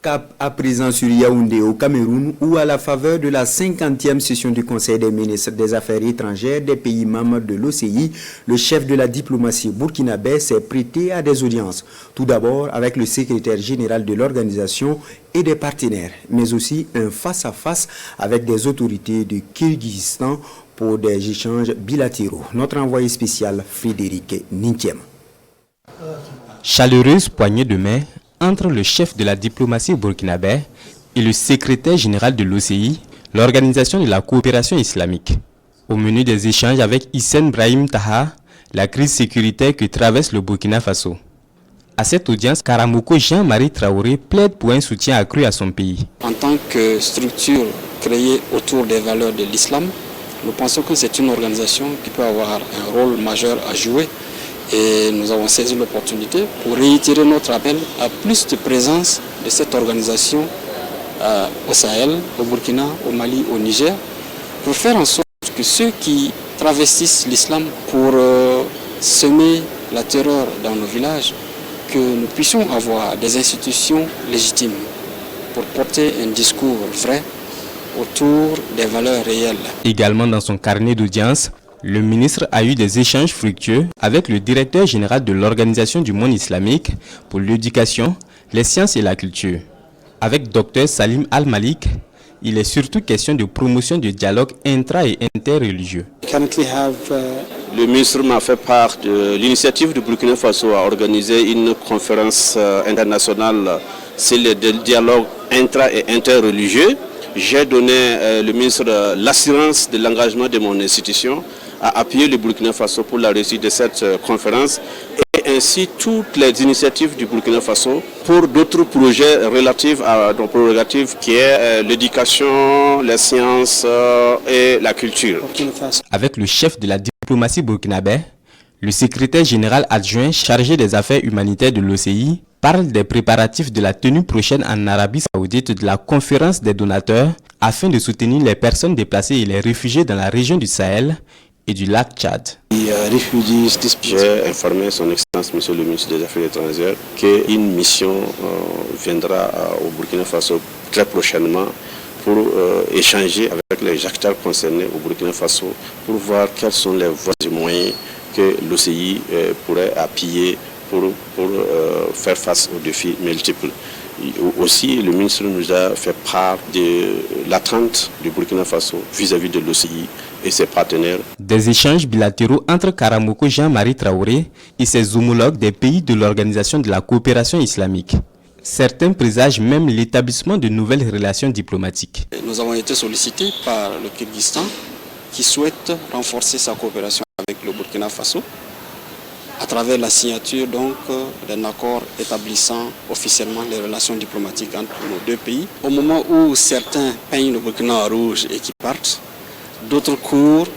Cap à présent sur Yaoundé au Cameroun où à la faveur de la 50e session du Conseil des ministres des Affaires étrangères des pays membres de l'OCI, le chef de la diplomatie burkinabé s'est prêté à des audiences. Tout d'abord avec le secrétaire général de l'organisation et des partenaires, mais aussi un face-à-face avec des autorités du Kirghizistan pour des échanges bilatéraux. Notre envoyé spécial Frédéric Nintiem. Chaleureuse poignée de main entre le chef de la diplomatie burkinabé et le secrétaire général de l'OCI, l'Organisation de la coopération islamique. Au menu des échanges avec Hissène Brahim Taha, la crise sécuritaire que traverse le Burkina Faso. À cette audience, Karamoko Jean-Marie Traoré plaide pour un soutien accru à son pays. En tant que structure créée autour des valeurs de l'islam, nous pensons que c'est une organisation qui peut avoir un rôle majeur à jouer. Et nous avons saisi l'opportunité pour réitérer notre appel à plus de présence de cette organisation au Sahel, au Burkina, au Mali, au Niger, pour faire en sorte que ceux qui travestissent l'islam pour semer la terreur dans nos villages, que nous puissions avoir des institutions légitimes pour porter un discours vrai autour des valeurs réelles. Également dans son carnet d'audience, le ministre a eu des échanges fructueux avec le directeur général de l'Organisation du monde islamique pour l'éducation, les sciences et la culture. Avec Dr Salim Al-Malik, il est surtout question de promotion du dialogue intra- et interreligieux. Le ministre m'a fait part de l'initiative du Burkina Faso à organiser une conférence internationale sur le dialogue intra- et interreligieux. J'ai donné le ministre l'assurance de l'engagement de mon institution à appuyer le Burkina Faso pour la réussite de cette conférence et ainsi toutes les initiatives du Burkina Faso pour d'autres projets relatifs à nos prérogatives qui est l'éducation, les sciences et la culture. Avec le chef de la diplomatie burkinabé, le secrétaire général adjoint chargé des affaires humanitaires de l'OCI parle des préparatifs de la tenue prochaine en Arabie Saoudite de la conférence des donateurs afin de soutenir les personnes déplacées et les réfugiés dans la région du Sahel et du lac Tchad. J'ai informé son Excellence, Monsieur le ministre des Affaires étrangères, qu'une mission viendra au Burkina Faso très prochainement pour échanger avec les acteurs concernés au Burkina Faso pour voir quelles sont les voies et moyens que l'OCI pourrait appuyer pour faire face aux défis multiples. Aussi, le ministre nous a fait part de l'attente du Burkina Faso vis-à-vis de l'OCI et ses partenaires. Des échanges bilatéraux entre Karamoko Jean-Marie Traoré et ses homologues des pays de l'Organisation de la coopération islamique. Certains présagent même l'établissement de nouvelles relations diplomatiques. Nous avons été sollicités par le Kirghizistan qui souhaite renforcer sa coopération avec le Burkina Faso à travers la signature d'un accord établissant officiellement les relations diplomatiques entre nos deux pays. Au moment où certains peignent le Burkina en rouge et qui partent, d'autres courent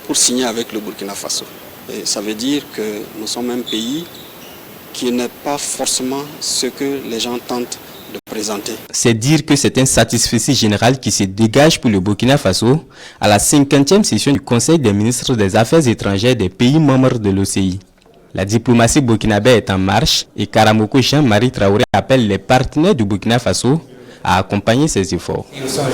pour signer avec le Burkina Faso. Et ça veut dire que nous sommes un pays qui n'est pas forcément ce que les gens tentent de présenter. C'est dire que c'est un satisfecit général qui se dégage pour le Burkina Faso à la 50e session du Conseil des ministres des Affaires étrangères des pays membres de l'OCI. La diplomatie burkinabé est en marche et Karamoko Jean-Marie Traoré appelle les partenaires du Burkina Faso à accompagner ces efforts.